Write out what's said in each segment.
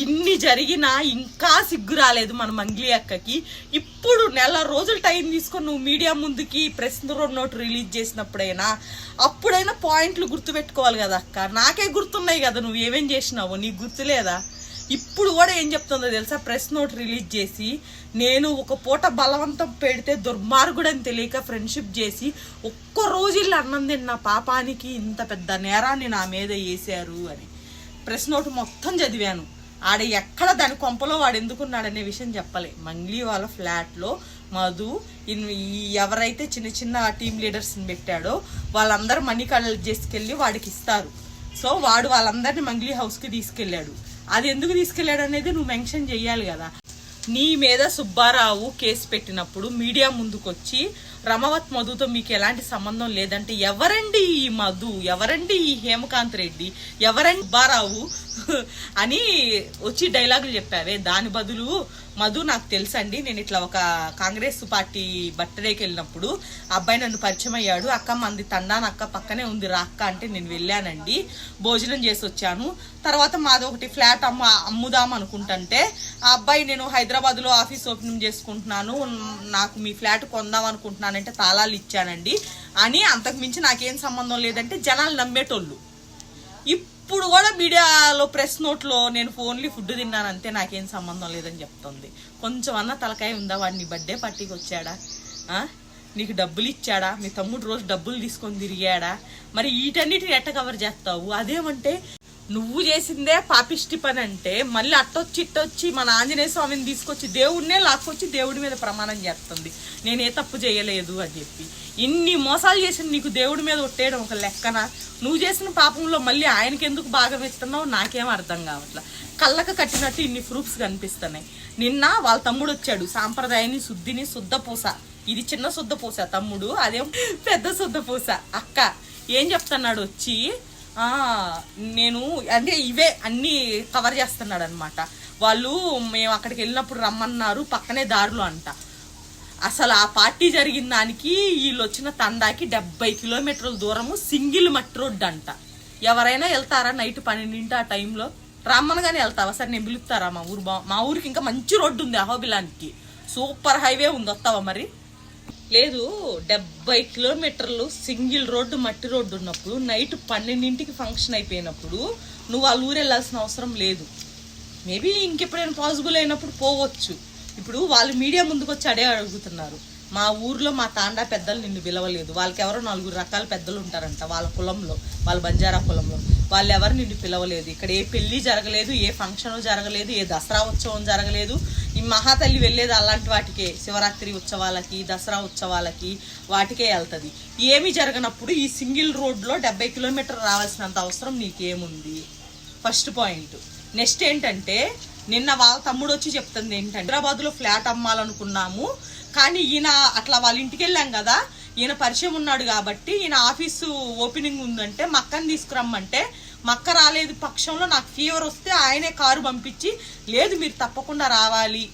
ఇన్ని జరిగినా ఇంకా సిగ్గు రాలేదు మన మంగ్లీ అక్కకి. ఇప్పుడు నెల రోజులు టైం తీసుకొని నువ్వు మీడియా ముందుకి ప్రెస్ నోట్ రిలీజ్ చేసినప్పుడైనా అప్పుడైనా పాయింట్లు గుర్తుపెట్టుకోవాలి కదా అక్క. నాకే గుర్తున్నాయి కదా నువ్వు ఏమేం చేసినావో, నీకు గుర్తులేదా? ఇప్పుడు కూడా ఏం చెప్తుందో తెలుసా, ప్రెస్ నోట్ రిలీజ్ చేసి నేను ఒక పూట బలవంతం పెడితే దుర్మార్గుడని తెలియక ఫ్రెండ్షిప్ చేసి ఒక్క రోజు ఇల్లు అన్నం తిన్న పాపానికి ఇంత పెద్ద నేరాన్ని నా మీద వేసారు అని ప్రెస్ నోట్ మొత్తం చదివాను. ఆడ ఎక్కడ దాని కొంపలో వాడు ఎందుకున్నాడనే విషయం చెప్పలే. మంగ్లీ వాళ్ళ ఫ్లాట్లో మధు ఎవరైతే చిన్న చిన్న టీమ్ లీడర్స్ని పెట్టాడో వాళ్ళందరూ మనీ కలెక్ట్ చేసుకెళ్ళి వాడికి ఇస్తారు. సో వాడు వాళ్ళందరినీ మంగ్లీ హౌస్కి తీసుకెళ్ళాడు. అది ఎందుకు తీసుకెళ్ళాడు అనేది నువ్వు మెన్షన్ చెయ్యాలి కదా. నీ మీద సుబ్బారావు కేసు పెట్టినప్పుడు మీడియా ముందుకొచ్చి రమవత్ మధుతో మీకు ఎలాంటి సంబంధం లేదంటే ఎవరండి ఈ మధు, ఎవరండి ఈ హేమకాంత్ రెడ్డి, ఎవరండి సుబ్బారావు అని వచ్చి డైలాగులు చెప్పావే. దాని బదులు మధు నాకు తెలుసండి, నేను ఇట్లా ఒక కాంగ్రెస్ పార్టీ బర్త్డేకి వెళ్ళినప్పుడు అబ్బాయి నన్ను పరిచయం అయ్యాడు, అక్క మంది తండాన అక్క పక్కనే ఉంది రా అక్క అంటే నేను వెళ్ళానండి, భోజనం చేసి వచ్చాను. తర్వాత మాది ఒకటి ఫ్లాట్ అమ్ముదాం అనుకుంటుంటే ఆ అబ్బాయి నేను హైదరాబాద్లో ఆఫీస్ ఓపెనింగ్ చేసుకుంటున్నాను, నాకు మీ ఫ్లాట్ కొందాం అనుకుంటున్నానంటే తాళాలు ఇచ్చానండి అని. అంతకు మించి నాకేం సంబంధం లేదంటే జనాలు నమ్మేటోళ్ళు. ఇప్పుడు కూడా మీడియాలో ప్రెస్ నోట్లో నేను ఓన్లీ ఫుడ్ తిన్నానంతే, నాకేం సంబంధం లేదని చెప్తుంది. కొంచెం అన్న తలకాయ ఉందా? వాడిని బర్త్డే పార్టీకి వచ్చాడా? నీకు డబ్బులు ఇచ్చాడా? మీ తమ్ముడు రోజు డబ్బులు తీసుకొని తిరిగాడా? మరి వీటన్నిటిని ఎట్ట కవర్ చేస్తావు? అదేమంటే నువ్వు చేసిందే పాపిష్టి పని అంటే మళ్ళీ అట్టొచ్చి ఇట్టొచ్చి మన ఆంజనేయ స్వామిని తీసుకొచ్చి దేవుడినే లాక్కొచ్చి దేవుడి మీద ప్రమాణం చేస్తుంది నేనే తప్పు చేయలేదు అని చెప్పి. ఇన్ని మోసాలు చేసిన నీకు దేవుడి మీద ఒట్టేయడం ఒక లెక్కన? నువ్వు చేసిన పాపంలో మళ్ళీ ఆయనకి ఎందుకు భాగం ఇస్తున్నావు నాకేం అర్థం కావట్లా. కళ్ళకు కట్టినట్టు ఇన్ని ప్రూఫ్స్ కనిపిస్తున్నాయి. నిన్న వాళ్ళ తమ్ముడు వచ్చాడు, సాంప్రదాయాన్ని శుద్ధిని శుద్ధపూస, ఇది చిన్న శుద్ధపూస తమ్ముడు, అదేం పెద్ద శుద్ధపూస అక్క. ఏం చెప్తున్నాడు వచ్చి, నేను అంటే ఇవే అన్నీ కవర్ చేస్తున్నాడు అనమాట. వాళ్ళు మేము అక్కడికి వెళ్ళినప్పుడు రమ్మన్నారు, పక్కనే దారులు అంట. అసలు ఆ పార్టీ జరిగిన దానికి వీళ్ళు వచ్చిన తండాకి 70 కిలోమీటర్ల దూరము సింగిల్ మట్టి రోడ్డు అంట. ఎవరైనా వెళ్తారా నైట్ 12 ఆ టైంలో? రమ్మనగానే వెళ్తావా? సరే నేను పిలుస్తారా? మా ఊరికి ఇంకా మంచి రోడ్డు ఉంది, అహోబిలానికి సూపర్ హైవే ఉంది, వస్తావా? మరి లేదు. 70 కిలోమీటర్లు సింగిల్ రోడ్డు మట్టి రోడ్డు ఉన్నప్పుడు నైట్ 12కి ఫంక్షన్ అయిపోయినప్పుడు నువ్వు వాళ్ళ ఊరు వెళ్ళాల్సిన అవసరం లేదు. మేబీ ఇంకెప్పుడైనా పాసిబుల్ అయినప్పుడు పోవచ్చు. ఇప్పుడు వాళ్ళు మీడియా ముందుకు వచ్చి అడుగుతున్నారు, మా ఊర్లో మా తాండా పెద్దలు నిన్ను పిలవలేదు, వాళ్ళకి ఎవరో 4 రకాల పెద్దలు ఉంటారంట వాళ్ళ కులంలో, వాళ్ళ బంజారా కులంలో, వాళ్ళు ఎవరు నిన్ను పిలవలేదు, ఇక్కడ ఏ పెళ్లి జరగలేదు, ఏ ఫంక్షన్ జరగలేదు, ఏ దసరా ఉత్సవం జరగలేదు. ఈ మహాతల్లి వెళ్ళేది అలాంటి వాటికే, శివరాత్రి ఉత్సవాలకి, దసరా ఉత్సవాలకి, వాటికే వెళ్తుంది. ఏమి జరగనప్పుడు ఈ సింగిల్ రోడ్లో 70 కిలోమీటర్ రావాల్సినంత అవసరం నీకేముంది? First point. నెక్స్ట్ ఏంటంటే, నిన్న వాళ్ళ తమ్ముడు వచ్చి చెప్తుంది ఏంటంటే, హైదరాబాద్లో ఫ్లాట్ అమ్మాలనుకున్నాము కానీ ఈయన అట్లా వాళ్ళ ఇంటికి వెళ్ళాం కదా, ఈయన పరిచయం ఉన్నాడు కాబట్టి ఈయన ఆఫీసు ఓపెనింగ్ ఉందంటే మక్కని తీసుకురమ్మంటే మక్క రాలేదు పక్షంలో నాకు ఫీవర్ వస్తే ఆయనే కారు పంపించి లేదు మీరు తప్పకుండా రావాలి.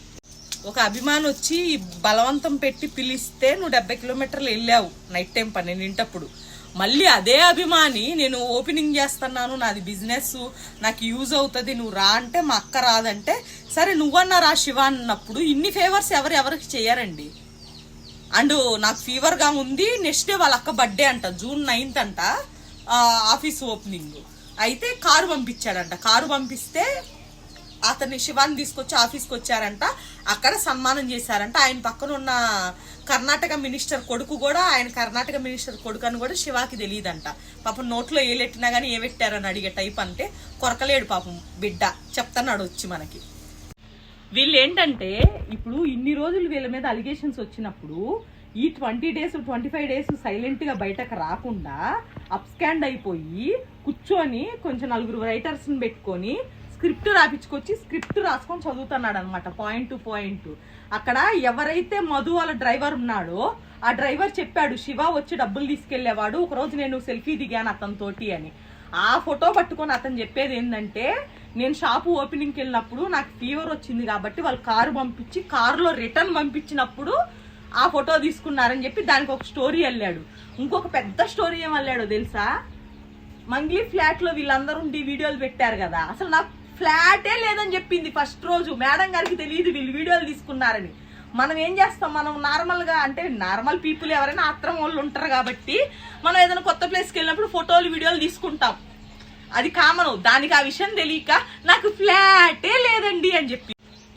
ఒక అభిమాని వచ్చి బలవంతం పెట్టి పిలిస్తే నువ్వు 70 కిలోమీటర్లు వెళ్ళావు నైట్ టైం 12 మళ్ళీ అదే అభిమాని నేను ఓపెనింగ్ చేస్తున్నాను, నాది బిజినెస్, నాకు యూజ్ అవుతుంది, నువ్వు రా అంటే మా అక్క రాదంటే సరే నువ్వన్నా రా శివ అన్నప్పుడు ఇన్ని ఫేవర్స్ ఎవరికి చేయరండి. అండ్ నాకు ఫీవర్గా ఉంది, నెక్స్ట్ డే వాళ్ళ అక్క బర్త్డే అంట, June 9th అంట ఆఫీస్ ఓపెనింగ్. అయితే కారు పంపించాడంట, కారు పంపిస్తే అతన్ని శివాన్ని తీసుకొచ్చి ఆఫీస్కి వచ్చారంట, అక్కడ సన్మానం చేశారంట. ఆయన పక్కన ఉన్న కర్ణాటక మినిస్టర్ కొడుకు కూడా, ఆయన కర్ణాటక మినిస్టర్ కొడుకు అని కూడా శివాకి తెలియదంట. పాపం నోట్లో ఏలెట్టినా కానీ ఏ పెట్టారని అడిగే టైప్, అంటే కొరకలేడు పాపం బిడ్డ, చెప్తున్నాడు వచ్చి మనకి. వీళ్ళు ఏంటంటే ఇప్పుడు ఇన్ని రోజులు వీళ్ళ మీద అలిగేషన్స్ వచ్చినప్పుడు ఈ 20 days 25 days సైలెంట్గా బయటకు రాకుండా అప్స్కాండ్ అయిపోయి కూర్చొని కొంచెం 4 రైటర్స్ని పెట్టుకొని స్క్రిప్ట్ రాపించుకొచ్చి స్క్రిప్ట్ రాసుకొని చదువుతున్నాడు అనమాట, పాయింట్ టు పాయింట్. అక్కడ ఎవరైతే మధు వాళ్ళ డ్రైవర్ ఉన్నాడో ఆ డ్రైవర్ చెప్పాడు శివ వచ్చి డబ్బులు తీసుకెళ్లేవాడు, ఒకరోజు నేను సెల్ఫీ దిగాను అతనితోటి అని. ఆ ఫోటో పట్టుకొని అతను చెప్పేది ఏంటంటే, నేను షాపు ఓపెనింగ్కి వెళ్ళినప్పుడు నాకు ఫీవర్ వచ్చింది కాబట్టి వాళ్ళు కారు పంపించి కారులో రిటర్న్ పంపించినప్పుడు ఆ ఫోటో తీసుకున్నారని చెప్పి దానికి ఒక స్టోరీ వెళ్ళాడు. ఇంకొక పెద్ద స్టోరీ ఏం వెళ్ళాడో తెలుసా? మంగ్లీ ఫ్లాట్ లో వీళ్ళందరూ వీడియోలు పెట్టారు కదా, అసలు నాకు ఫ్లాటే లేదని చెప్పింది ఫస్ట్ రోజు. మేడం గారికి తెలియదు వీళ్ళు వీడియోలు తీసుకున్నారని. మనం ఏం చేస్తాం, మనం నార్మల్గా అంటే నార్మల్ పీపుల్ ఎవరైనా ఆత్రం వాళ్ళు ఉంటారు కాబట్టి మనం ఏదైనా కొత్త ప్లేస్కి వెళ్ళినప్పుడు ఫోటోలు వీడియోలు తీసుకుంటాం, అది కామన్. దానికి ఆ విషయం తెలియక నాకు ఫ్లాటే లేదండి అని చెప్పి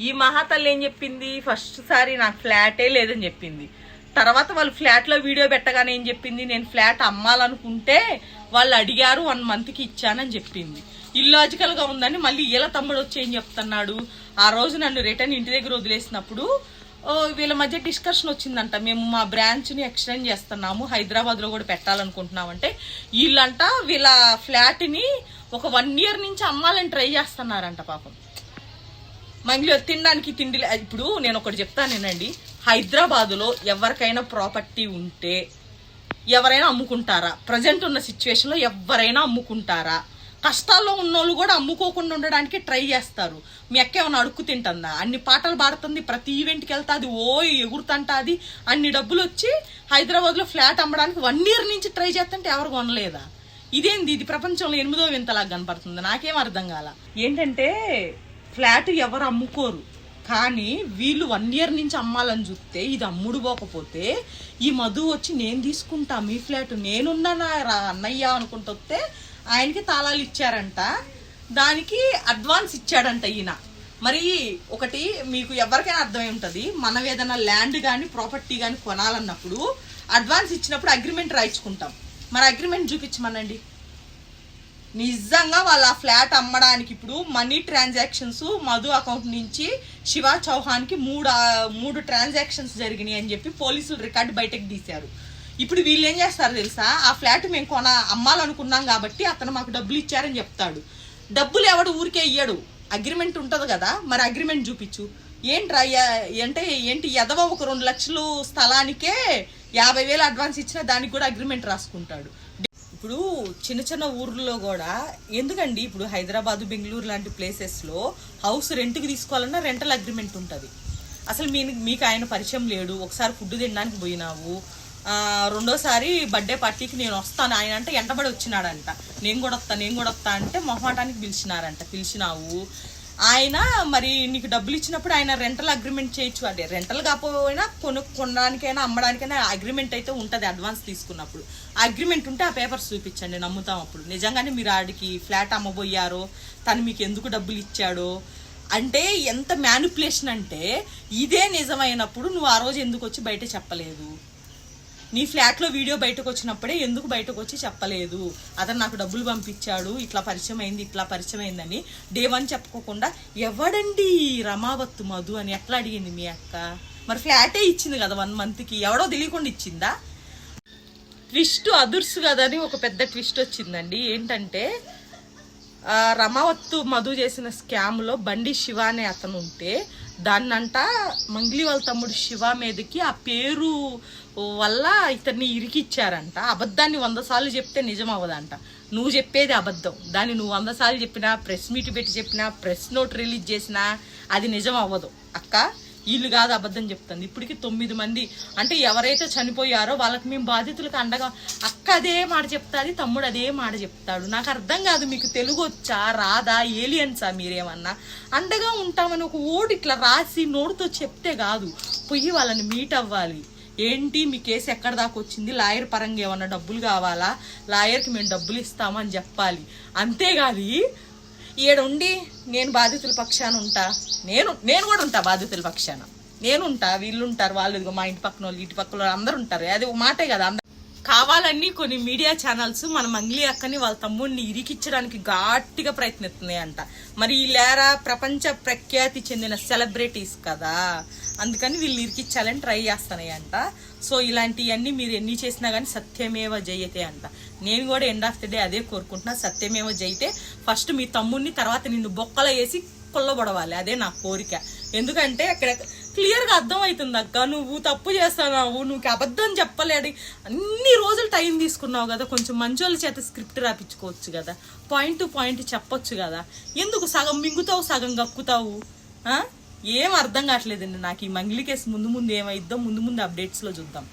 ఈ మహాతల్లి ఏం చెప్పింది, ఫస్ట్ సారి నాకు ఫ్లాటే లేదని చెప్పింది. తర్వాత వాళ్ళు ఫ్లాట్లో వీడియో పెట్టగానే ఏం చెప్పింది, నేను ఫ్లాట్ అమ్మాలనుకుంటే వాళ్ళు అడిగారు 1 monthకి ఇచ్చానని చెప్పింది. ఇల్లాజికల్గా ఉందని మళ్ళీ ఇలా తమ్ముడు వచ్చి ఏం చెప్తున్నాడు, ఆ రోజు నన్ను రిటర్న్ ఇంటి దగ్గర వదిలేసినప్పుడు వీళ్ళ మధ్య డిస్కషన్ వచ్చిందంట, మేము మా బ్రాంచ్ని ఎక్స్టెండ్ చేస్తున్నాము, హైదరాబాద్లో కూడా పెట్టాలనుకుంటున్నామంటే వీళ్ళంట వీళ్ళ ఫ్లాట్ని ఒక 1 year నుంచి అమ్మాలని ట్రై చేస్తున్నారంట పాపం. మంగ్లీ తినడానికి తిండి. ఇప్పుడు నేను ఒకటి చెప్తానేనండి, హైదరాబాదులో ఎవరికైనా ప్రాపర్టీ ఉంటే ఎవరైనా అమ్ముకుంటారా? ప్రజెంట్ ఉన్న సిచ్యువేషన్లో ఎవరైనా అమ్ముకుంటారా? కష్టాల్లో ఉన్నోళ్ళు కూడా అమ్ముకోకుండా ఉండడానికి ట్రై చేస్తారు. మీ అక్క ఏమైనా అడుక్కు తింటుందా? అన్ని పాటలు పాడుతుంది, ప్రతి ఈవెంట్కి వెళ్తుంది, ఎగురుతుంటుంది, అన్ని డబ్బులు వచ్చి హైదరాబాద్లో ఫ్లాట్ అమ్మడానికి 1 year నుంచి ట్రై చేస్తుంటే ఎవరు కొనలేదా? ఇదేంది, ఇది ప్రపంచంలో 8వ వింతలాగా కనపడుతుంది. నాకేం అర్థం కాల. ఏంటంటే ఫ్లాట్ ఎవరు అమ్ముకోరు, కానీ వీళ్ళు 1 year నుంచి అమ్మాలని చూస్తే ఇది అమ్ముడు పోకపోతే ఈ మధు వచ్చి నేను తీసుకుంటా మీ ఫ్లాట్, నేనున్నానా అన్నయ్య అనుకుంటూ వస్తే ఆయనకి తాళాలు ఇచ్చారంట, దానికి అడ్వాన్స్ ఇచ్చాడంట ఈయన. మరి ఒకటి మీకు ఎవరికైనా అర్థమై ఉంటుంది, మనం ఏదైనా ల్యాండ్ కానీ ప్రాపర్టీ కానీ కొనాలన్నప్పుడు అడ్వాన్స్ ఇచ్చినప్పుడు అగ్రిమెంట్ రాయించుకుంటాం. మరి అగ్రిమెంట్ చూపించమనండి. నిజంగా వాళ్ళ ఫ్లాట్ అమ్మడానికి ఇప్పుడు మనీ ట్రాన్సాక్షన్స్ మధు అకౌంట్ నుంచి శివ చౌహాన్కి మూడు ట్రాన్సాక్షన్స్ జరిగినాయి అని చెప్పి పోలీసులు రికార్డు బయటకు తీశారు. ఇప్పుడు వీళ్ళు ఏం చేస్తారు తెలుసా, ఆ ఫ్లాట్ మేము అమ్మాలనుకున్నాం కాబట్టి అతను మాకు డబ్బులు ఇచ్చారని చెప్తాడు. డబ్బులు ఎవడు ఊరికే ఇయ్యడు, అగ్రిమెంట్ ఉంటుంది కదా, మరి అగ్రిమెంట్ చూపించు. ఏంట్రా అంటే ఏంటి ఎదవ ఒక 2 లక్షలు స్థలానికే 50,000 అడ్వాన్స్ ఇచ్చినా దానికి కూడా అగ్రిమెంట్ రాసుకుంటాడు. ఇప్పుడు చిన్న చిన్న ఊర్లో కూడా ఎందుకండి, ఇప్పుడు హైదరాబాదు బెంగళూరు లాంటి ప్లేసెస్లో హౌస్ రెంట్కి తీసుకోవాలన్నా రెంటల్ అగ్రిమెంట్ ఉంటుంది. అసలు మీకు ఆయన పరిచయం లేడు, ఒకసారి ఫుడ్ తినడానికి పోయినావు, రెండోసారి బర్త్డే పార్టీకి నేను వస్తాను ఆయన అంటే ఎంటబడి వచ్చినాడంట, నేను కూడా వస్తా అంటే మొహమాటానికి పిలిచినావు. ఆయన మరి నీకు డబ్బులు ఇచ్చినప్పుడు ఆయన రెంటల్ అగ్రిమెంట్ చేయొచ్చు. అదే రెంటల్ కాకపోయినా కొనడానికైనా అమ్మడానికైనా అగ్రిమెంట్ అయితే ఉంటుంది. అడ్వాన్స్ తీసుకున్నప్పుడు అగ్రిమెంట్ ఉంటే ఆ పేపర్స్ చూపించండి, నమ్ముతాం. అప్పుడు నిజంగానే మీరు ఆడికి ఫ్లాట్ అమ్మబోయారో తను మీకు ఎందుకు డబ్బులు ఇచ్చాడో అంటే ఎంత మ్యానిపులేషన్ అంటే, ఇదే నిజమైనప్పుడు నువ్వు ఆ రోజు ఎందుకు వచ్చి బయట చెప్పలేదు? నీ ఫ్లాట్లో వీడియో బయటకు వచ్చినప్పుడే ఎందుకు బయటకు వచ్చి చెప్పలేదు? అతను నాకు డబ్బులు పంపించాడు, ఇట్లా పరిచయం అయిందని డే 1 చెప్పుకోకుండా ఎవడండి రమావత్తు మధు అని ఎట్లా అడిగింది మీ అక్క? మరి ఫ్లాటే ఇచ్చింది కదా 1 monthకి, ఎవడో తెలియకుండా ఇచ్చిందా? ట్విస్ట్ అదుర్సు కదని ఒక పెద్ద ట్విస్ట్ వచ్చిందండి. ఏంటంటే రమావత్తు మధు చేసిన స్కామ్లో బండి శివ అనే అతను ఉంటే దాన్నంట మంగ్లీ వాళ్ళ తమ్ముడు శివ మీదకి ఆ పేరు వల్ల ఇతన్ని ఇరికిచ్చారంట. అబద్ధాన్ని 100 సార్లు చెప్తే నిజం అవ్వదంట. నువ్వు చెప్పేది అబద్ధం, దాన్ని నువ్వు 100 సార్లు చెప్పినా, ప్రెస్ మీట్ పెట్టి చెప్పినా, ప్రెస్ నోట్ రిలీజ్ చేసినా అది నిజం అవ్వదు. అక్క వీళ్ళు కాదు అబద్ధం చెప్తుంది. ఇప్పటికి 9 మంది అంటే ఎవరైతే చనిపోయారో వాళ్ళకి మేము బాధితులకు అండగా, అక్క అదే మాట చెప్తాది, తమ్ముడు అదే మాట చెప్తాడు. నాకు అర్థం కాదు, మీకు తెలుగు వచ్చా రాదా, ఏలియన్సా మీరేమన్నా? అండగా ఉంటామని ఒక ఓటు ఇట్లా రాసి నోటుతో చెప్తే కాదు, పోయి వాళ్ళని మీట్ అవ్వాలి. ఏంటి మీ కేసు ఎక్కడ దాకా వచ్చింది, లాయర్ పరంగా ఏమన్నా డబ్బులు కావాలా, లాయర్కి మేము డబ్బులు ఇస్తామని చెప్పాలి. అంతేగాదు ఈడుండి నేను బాధితుల పక్షాన ఉంటా, నేను కూడా ఉంటా బాధితుల పక్షాన, నేనుంటా, వీళ్ళు ఉంటారు, వాళ్ళు మా ఇంటి పక్కన వాళ్ళు, ఇటు పక్కన వాళ్ళు అందరూ ఉంటారు. అది ఒక మాటే కదా. కావాలని కొన్ని మీడియా ఛానల్స్ మన మంగ్లీ అక్కని వాళ్ళ తమ్ముడిని ఇరికిచ్చడానికి గట్టిగా ప్రయత్నిస్తున్నాయంట. మరి వీళ్ళేరా ప్రపంచ ప్రఖ్యాతి చెందిన సెలబ్రిటీస్ కదా, అందుకని వీళ్ళు ఇరికిచ్చాలని ట్రై చేస్తున్నాయంట. సో ఇలాంటివన్నీ మీరు ఎన్ని చేసినా కానీ సత్యమేవ జయతే అంట. నేను కూడా ఎండ్ ఆఫ్ ది డే అదే కోరుకుంటున్నా, సత్యమేవ జయితే. ఫస్ట్ మీ తమ్ముడిని, తర్వాత నిన్ను బొక్కలో వేసి కొల్లబడవాలి, అదే నా కోరిక. ఎందుకంటే అక్కడ క్లియర్గా అర్థమవుతుంది అక్క, నువ్వు తప్పు చేస్తున్నావు, నువ్వు అబద్ధం చెప్పలేడు, అన్ని రోజులు టైం తీసుకున్నావు కదా, కొంచెం మంచోళ్ళ చేత స్క్రిప్ట్ రాపించుకోవచ్చు కదా, పాయింట్ టు పాయింట్ చెప్పొచ్చు కదా, ఎందుకు సగం మింగుతావు సగం గక్కుతావు? ఏం అర్థం కావట్లేదండి నాకు ఈ మంగ్లీ కేసు. ముందు ఏమైద్దో ముందు అప్డేట్స్లో చూద్దాం.